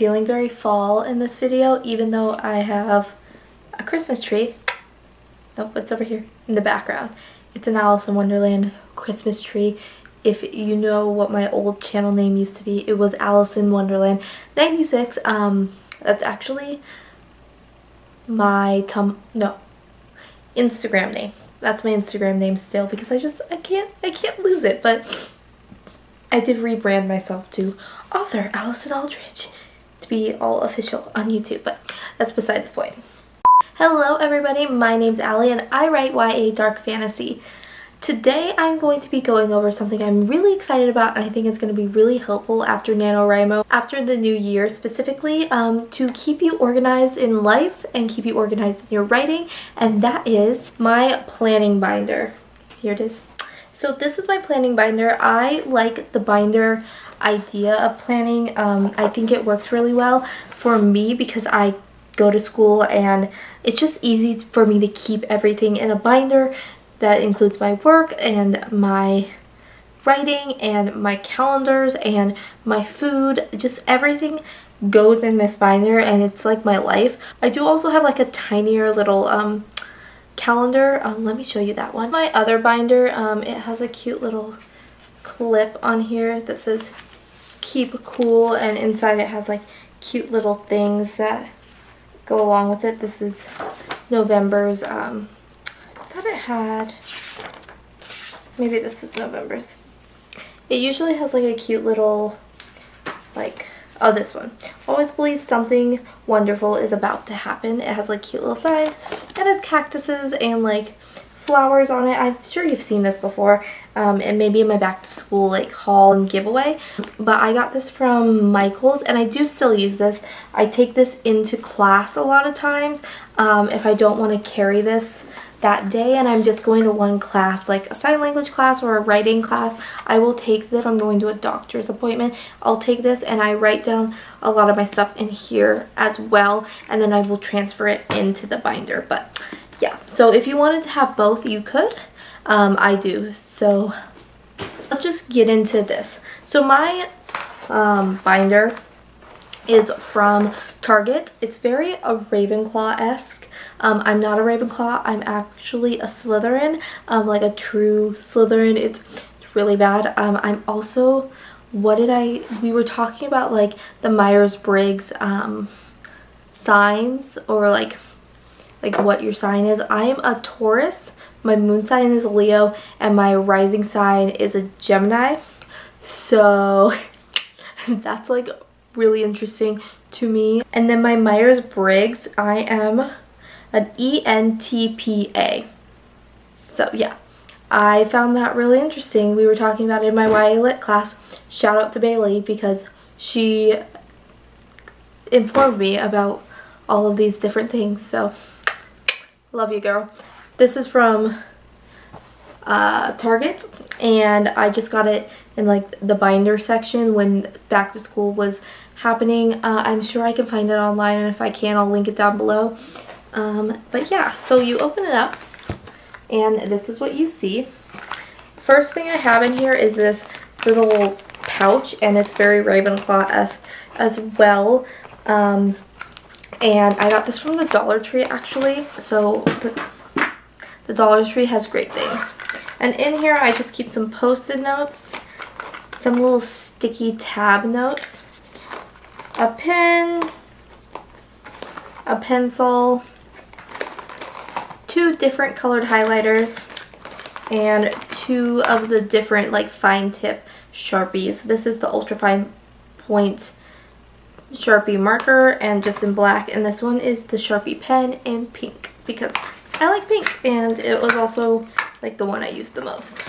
feeling very fall in this video, even though I have a Christmas tree. Nope, it's over here in the background. It's an Alice in Wonderland Christmas tree. If you know what my old channel name used to be, it was Alice in Wonderland 96. That's actually my Instagram name. That's my Instagram name still, because I can't lose it. But I did rebrand myself to author Allison Aldridge to be all official on YouTube, but that's beside the point. Hello everybody, my name's Allie and I write YA dark fantasy. Today I'm going to be going over something I'm really excited about, and I think it's going to be really helpful after NaNoWriMo, after the new year specifically, to keep you organized in life and keep you organized in your writing, and that is my planning binder. Here it is. So this is my planning binder. I like the binder idea of planning. I think it works really well for me because I go to school and it's just easy for me to keep everything in a binder that includes my work and my writing and my calendars and my food. Just everything goes in this binder and it's like my life. I do also have like a tinier little calendar. Let me show you that one. My other binder, it has a cute little clip on here that says keep cool, and inside it has like cute little things that go along with it. This is November's. I thought it had, maybe this is November's. It usually has like a cute little, like, oh, this one. Always believe something wonderful is about to happen. It has like cute little signs. It has cactuses and like flowers on it. I'm sure you've seen this before, and maybe in my back to school like haul and giveaway, but I got this from Michael's and I do still use this. I take this into class a lot of times if I don't want to carry this that day and I'm just going to one class, like a sign language class or a writing class. I will take this. If I'm going to a doctor's appointment, I'll take this and I write down a lot of my stuff in here as well, and then I will transfer it into the binder. But yeah, so if you wanted to have both, you could. I do. So let's just get into this. So my binder is from Target. It's very a Ravenclaw-esque. I'm not a Ravenclaw. I'm actually a Slytherin, like a true Slytherin. It's really bad. I'm also, we were talking about like the Myers-Briggs signs, or like what your sign is. I am a Taurus, my moon sign is Leo, and my rising sign is a Gemini. So that's like really interesting to me. And then my Myers-Briggs, I am an ENTPA. So yeah, I found that really interesting. We were talking about it in my YA Lit class. Shout out to Bailey because she informed me about all of these different things. So love you, girl. This is from Target, and I just got it in like the binder section when back to school was happening. I'm sure I can find it online, and if I can, I'll link it down below. But yeah, so you open it up and this is what you see. First thing I have in here is this little pouch, and it's very Ravenclaw-esque as well. And I got this from the Dollar Tree actually, so the Dollar Tree has great things. And in here I just keep some post-it notes, some little sticky tab notes, a pen, a pencil, 2 different colored highlighters, and 2 of the different like fine tip Sharpies. This is the ultra fine point Sharpie marker and just in black, and this one is the Sharpie pen in pink because I like pink, and it was also like the one I used the most.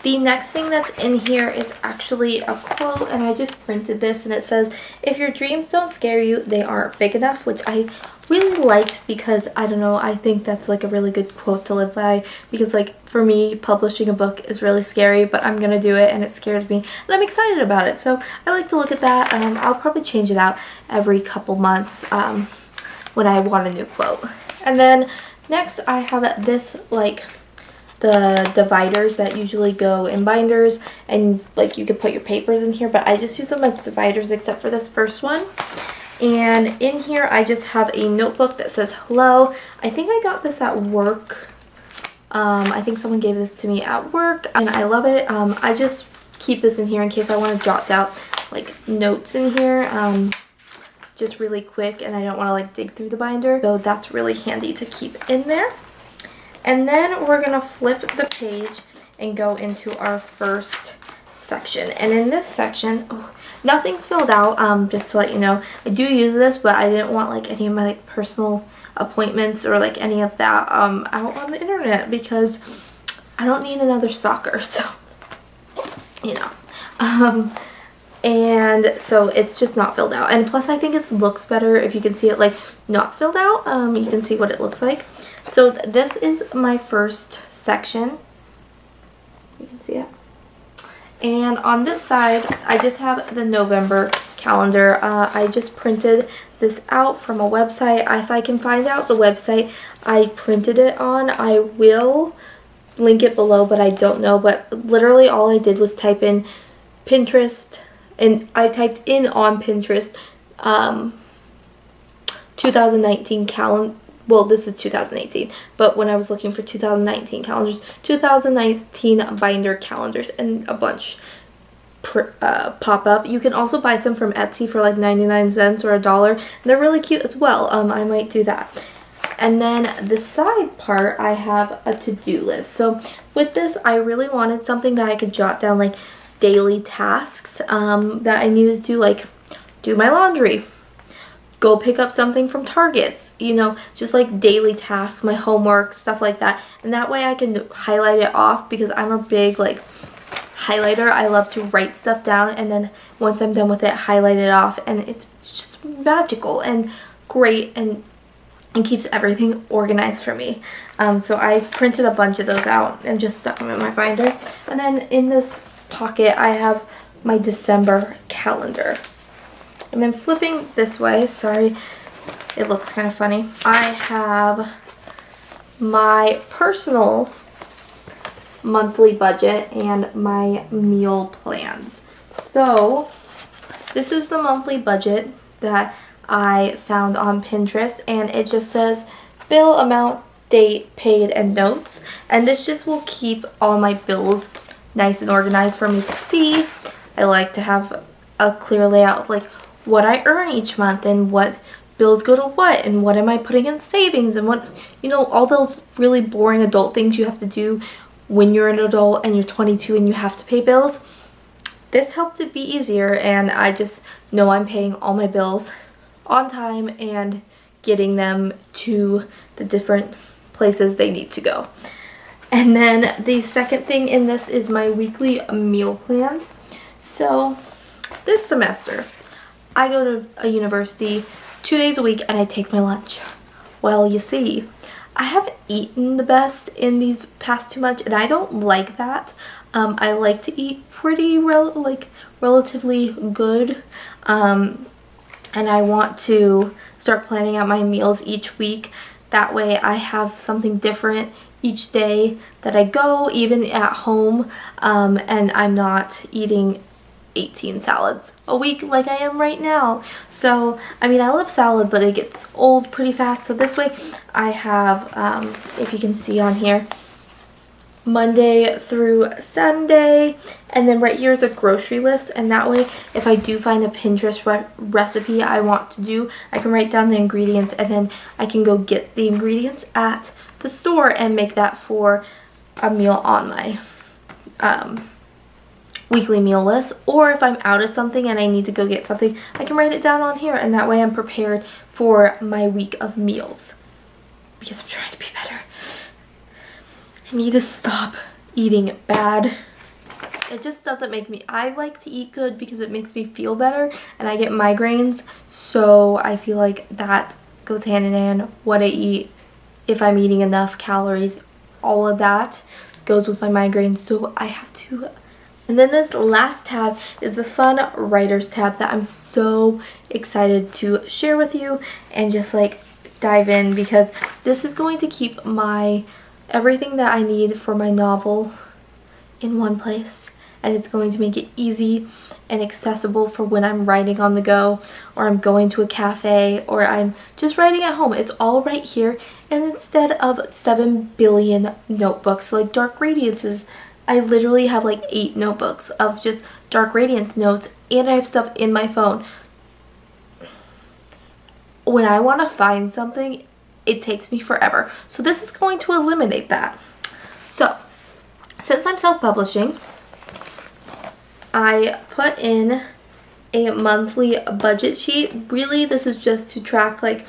The next thing that's in here is actually a quote, and I just printed this, and it says, if your dreams don't scare you, they aren't big enough, which I really liked because, I don't know, I think that's like a really good quote to live by, because like for me, publishing a book is really scary, but I'm gonna do it and it scares me and I'm excited about it. So I like to look at that. I'll probably change it out every couple months when I want a new quote. And then next I have this like the dividers that usually go in binders, and like you could put your papers in here, but I just use them as dividers except for this first one. And in here I just have a notebook that says hello. I think I got this at work. I think someone gave this to me at work and I love it. I just keep this in here in case I want to jot down like notes in here just really quick and I don't want to like dig through the binder. So that's really handy to keep in there. And then we're going to flip the page and go into our first section. And in this section, nothing's filled out, just to let you know. I do use this, but I didn't want like any of my like personal appointments or like any of that out on the internet because I don't need another stalker, so you know. And so it's just not filled out, and plus I think it looks better if you can see it like not filled out. You can see what it looks like. So this is my first section, you can see it. And on this side I just have the November calendar. I just printed this out from a website. If I can find out the website I printed it on, I will link it below, but I don't know. But literally all I did was type in Pinterest, and I typed in on Pinterest 2019 calendar. Well, this is 2018, but when I was looking for 2019 calendars, 2019 binder calendars, and a bunch pop up. You can also buy some from Etsy for like 99 cents or $1, and they're really cute as well. I might do that. And then the side part, I have a to-do list. So with this, I really wanted something that I could jot down like daily tasks that I needed to do, like do my laundry, go pick up something from Target, you know, just like daily tasks, my homework, stuff like that. And that way I can highlight it off because I'm a big like highlighter. I love to write stuff down and then once I'm done with it, highlight it off, and it's just magical and great and keeps everything organized for me. So I printed a bunch of those out and just stuck them in my binder. And then in this pocket I have my December calendar. And then flipping this way, sorry, it looks kind of funny, I have my personal monthly budget and my meal plans. So this is the monthly budget that I found on Pinterest, and it just says bill amount, date, paid, and notes. And this just will keep all my bills nice and organized for me to see. I like to have a clear layout of like what I earn each month and what bills go to what and what am I putting in savings and what, you know, all those really boring adult things you have to do when you're an adult and you're 22 and you have to pay bills. This helped it be easier, and I just know I'm paying all my bills on time and getting them to the different places they need to go. And then the second thing in this is my weekly meal plans. So this semester I go to a university 2 days a week and I take my lunch. Well, you see, I haven't eaten the best in these past 2 months, and I don't like that. I like to eat pretty relatively good, and I want to start planning out my meals each week. That way I have something different each day that I go, even at home, and I'm not eating 18 salads a week like I am right now. So I mean, I love salad, but it gets old pretty fast. So this way I have, if you can see on here, Monday through Sunday, and then right here is a grocery list, and that way if I do find a Pinterest recipe I want to do, I can write down the ingredients and then I can go get the ingredients at the store and make that for a meal on my weekly meal list. Or if I'm out of something and I need to go get something, I can write it down on here, and that way I'm prepared for my week of meals, because I'm trying to be better. I need to stop eating bad. It just doesn't make me, I like to eat good because it makes me feel better, and I get migraines, so I feel like that goes hand in hand. What I eat, if I'm eating enough calories, all of that goes with my migraines, so I have to. And then this last tab is the Fun Writers tab that I'm so excited to share with you and just like dive in, because this is going to keep my everything that I need for my novel in one place, and it's going to make it easy and accessible for when I'm writing on the go, or I'm going to a cafe, or I'm just writing at home. It's all right here, and instead of 7 billion notebooks like Dark Radiance's, I literally have like 8 notebooks of just Dark Radiance notes, and I have stuff in my phone. When I want to find something, it takes me forever. So this is going to eliminate that. So since I'm self-publishing, I put in a monthly budget sheet. Really, this is just to track like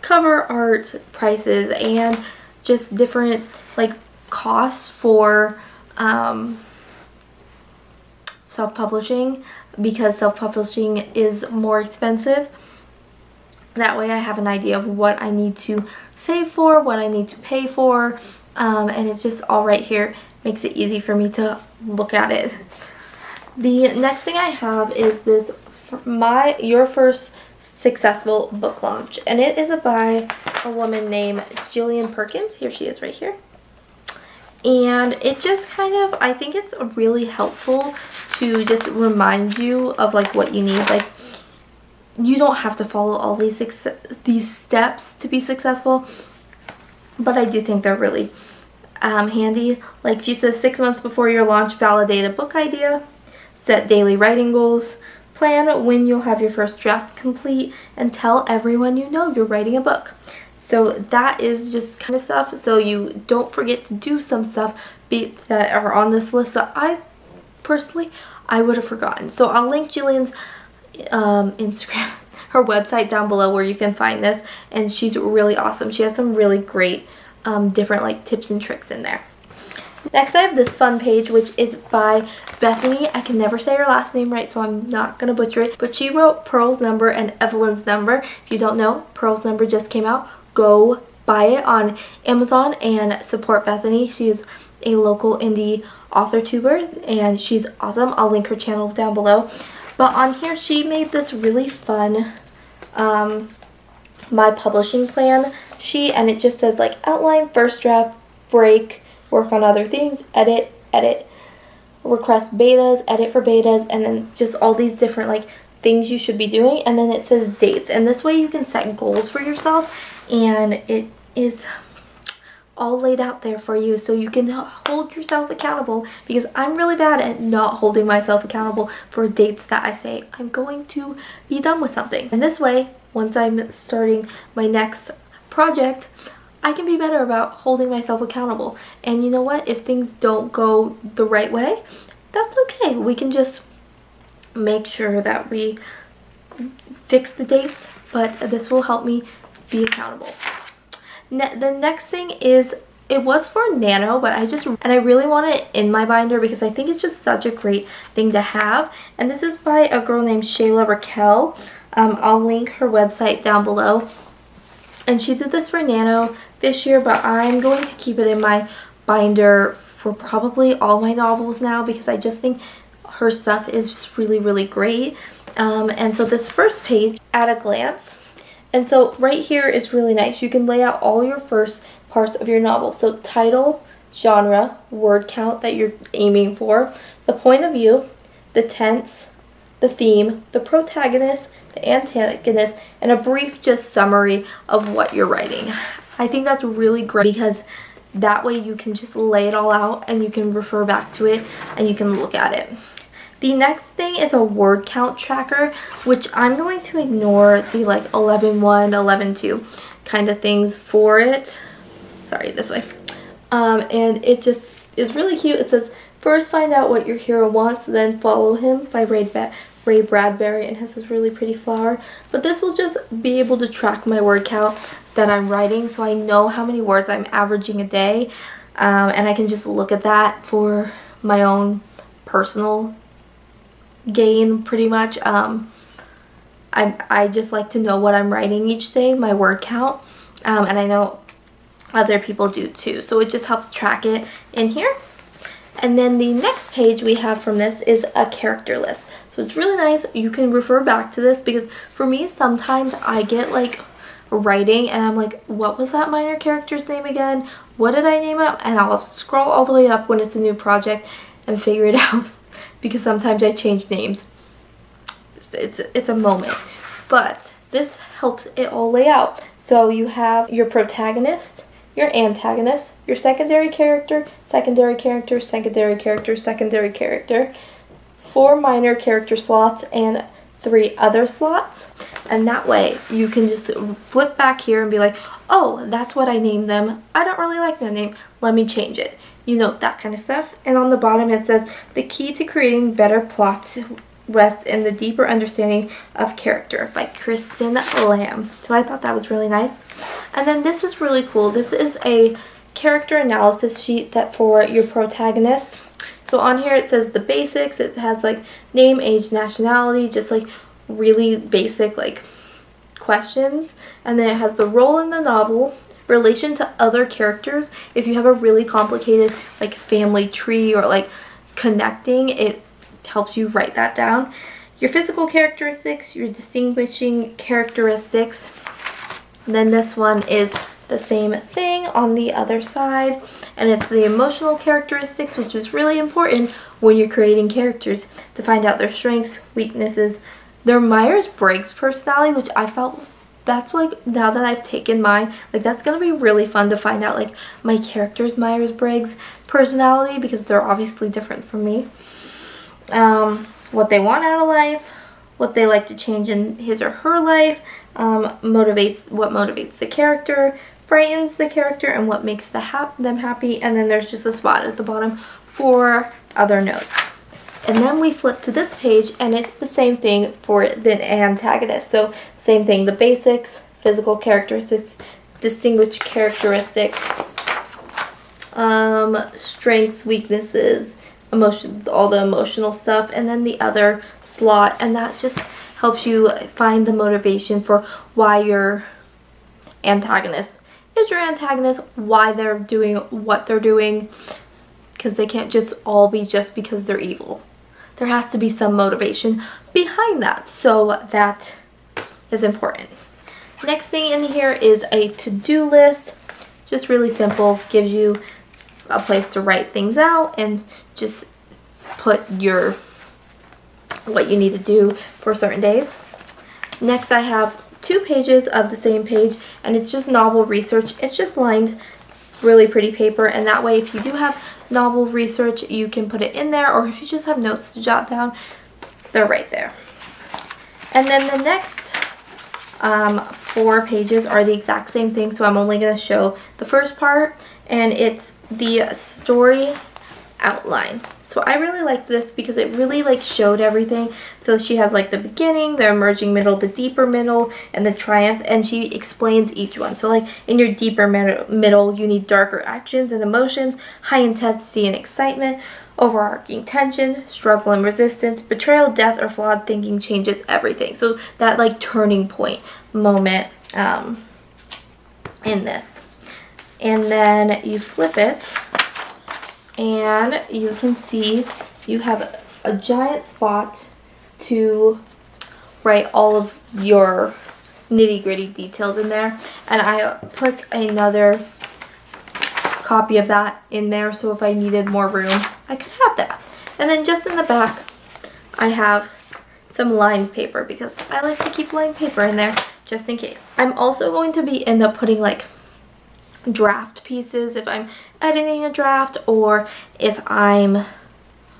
cover art prices and just different like costs for self-publishing, because self-publishing is more expensive. That way I have an idea of what I need to save for, what I need to pay for, and it's just all right here. Makes it easy for me to look at it. The next thing I have is this Your First Successful Book Launch, and it is by a woman named Jillian Perkins. Here she is right here. And it just kind of, I think it's really helpful to just remind you of like what you need. Like, you don't have to follow all these steps to be successful, but I do think they're really handy. Like she says, 6 months before your launch, validate a book idea, set daily writing goals, plan when you'll have your first draft complete, and tell everyone you know you're writing a book. So that is just kind of stuff, so you don't forget to do some stuff that are on this list that I would have forgotten. So I'll link Jillian's Instagram, her website down below where you can find this, and she's really awesome. She has some really great different like tips and tricks in there. Next I have this fun page, which is by Bethany. I can never say her last name right, so I'm not gonna butcher it, but she wrote Pearl's Number and Evelyn's Number. If you don't know, Pearl's Number just came out. Go buy it on Amazon and support Bethany. She's a local indie author tuber, and she's awesome. I'll link her channel down below. But on here, she made this really fun my publishing plan sheet, and it just says like outline, first draft, break, work on other things, edit, request betas, edit for betas, and then just all these different like things you should be doing, and then it says dates, and this way you can set goals for yourself, and it is all laid out there for you so you can hold yourself accountable, because I'm really bad at not holding myself accountable for dates that I say I'm going to be done with something. And this way, once I'm starting my next project, I can be better about holding myself accountable. And you know what? If things don't go the right way, that's okay. We can just make sure that we fix the dates, but this will help me be accountable. The next thing is, it was for Nano, but I really want it in my binder because I think it's just such a great thing to have. And this is by a girl named Shayla Raquel. I'll link her website down below. And she did this for Nano this year, but I'm going to keep it in my binder for probably all my novels now, because I just think her stuff is just really, really great. And so this first page, at a glance. And so right here is really nice. You can lay out all your first parts of your novel. So title, genre, word count that you're aiming for, the point of view, the tense, the theme, the protagonist, the antagonist, and a brief just summary of what you're writing. I think that's really great because that way you can just lay it all out and you can refer back to it and you can look at it. The next thing is a word count tracker, which I'm going to ignore the like 11.1, 11.2 kind of things for it. Sorry, this way. And it just is really cute. It says, first find out what your hero wants, then follow him, by Ray Bradbury, and has this really pretty flower. But this will just be able to track my word count that I'm writing, so I know how many words I'm averaging a day, and I can just look at that for my own personal gain, pretty much. I just like to know what I'm writing each day, my word count, and I know other people do too, so it just helps track it in here. And then the next page we have from this is a character list. So it's really nice. You can refer back to this because for me, sometimes I get like writing and I'm like, what was that minor character's name again? What did I name it? And I'll scroll all the way up when it's a new project and figure it out because sometimes I change names. It's a moment. But this helps it all lay out. So you have your protagonist, your antagonist, your secondary character, secondary character, secondary character, secondary character, 4 minor character slots, and 3 other slots. And that way you can just flip back here and be like, oh, that's what I named them. I don't really like that name. Let me change it. You know, that kind of stuff. And on the bottom it says, the key to creating better plots rests in the deeper understanding of character by Kristen Lamb. So I thought that was really nice. And then this is really cool. This is a character analysis sheet that for your protagonist. So on here it says the basics. It has like name, age, nationality, just like really basic like questions. And then it has the role in the novel, relation to other characters. If you have a really complicated like family tree or like connecting, it helps you write that down. Your physical characteristics, your distinguishing characteristics. And then this one is the same thing on the other side, and it's the emotional characteristics, which is really important when you're creating characters, to find out their strengths, weaknesses, their Myers-Briggs personality, which I felt that's like, now that I've taken mine, like that's gonna be really fun to find out like my character's Myers-Briggs personality, because they're obviously different from me. What they want out of life, what they like to change in his or her life, what motivates the character, frightens the character, and what makes them happy. And then there's just a spot at the bottom for other notes. And then we flip to this page and it's the same thing for the antagonist. So same thing, the basics, physical characteristics, distinguished characteristics, strengths, weaknesses, emotion, all the emotional stuff, and then the other slot, and that just helps you find the motivation for why your antagonist is your antagonist, why they're doing what they're doing, because they can't just all be just because they're evil. There has to be some motivation behind that, so that is important. Next thing in here is a to-do list. Just really simple, gives you a place to write things out and just put what you need to do for certain days. Next I have 2 pages of the same page, and it's just novel research. It's just lined really pretty paper, and that way if you do have novel research you can put it in there, or if you just have notes to jot down, they're right there. And then the next 4 pages are the exact same thing, so I'm only going to show the first part, and it's the story outline. So I really like this because it really like showed everything. So she has like the beginning, the emerging middle, the deeper middle, and the triumph, and she explains each one. So like in your deeper middle you need darker actions and emotions, high intensity and excitement, overarching tension, struggle and resistance, betrayal, death, or flawed thinking changes everything. So that like turning point moment in this. And then you flip it and you can see you have a giant spot to write all of your nitty-gritty details in there, and I put another copy of that in there so if I needed more room I could have that. And then just in the back I have some lined paper because I like to keep lined paper in there just in case. I'm also going to end up putting like draft pieces if I'm editing a draft, or if I'm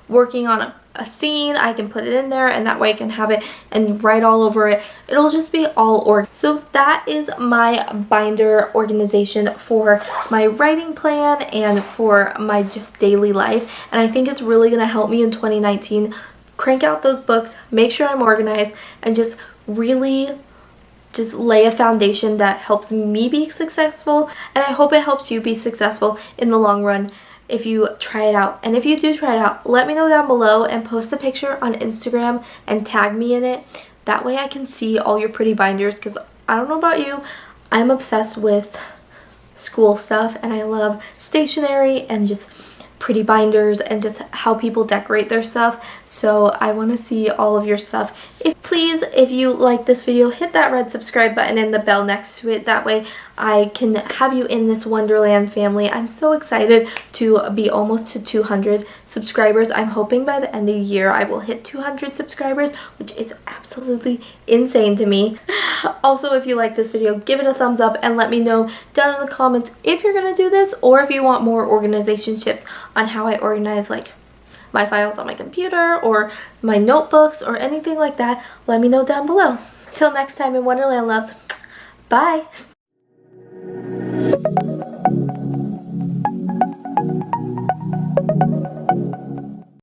working on a scene, I can put it in there, and that way I can have it and write all over it. It'll just be all organized. So that is my binder organization for my writing plan and for my just daily life, and I think it's really going to help me in 2019 crank out those books, make sure I'm organized, and just really just lay a foundation that helps me be successful, and I hope it helps you be successful in the long run if you try it out. And if you do try it out, let me know down below and post a picture on Instagram and tag me in it. That way I can see all your pretty binders, because I don't know about you, I'm obsessed with school stuff and I love stationery and just pretty binders and just how people decorate their stuff. So I want to see all of your stuff. Please please, if you like this video, hit that red subscribe button and the bell next to it. That way I can have you in this Wonderland family. I'm so excited to be almost to 200 subscribers. I'm hoping by the end of the year I will hit 200 subscribers, which is absolutely insane to me. Also, if you like this video, give it a thumbs up and let me know down in the comments if you're gonna do this or if you want more organization tips on how I organize like my files on my computer or my notebooks or anything like that. Let me know down below. Till next time in Wonderland, loves. Bye!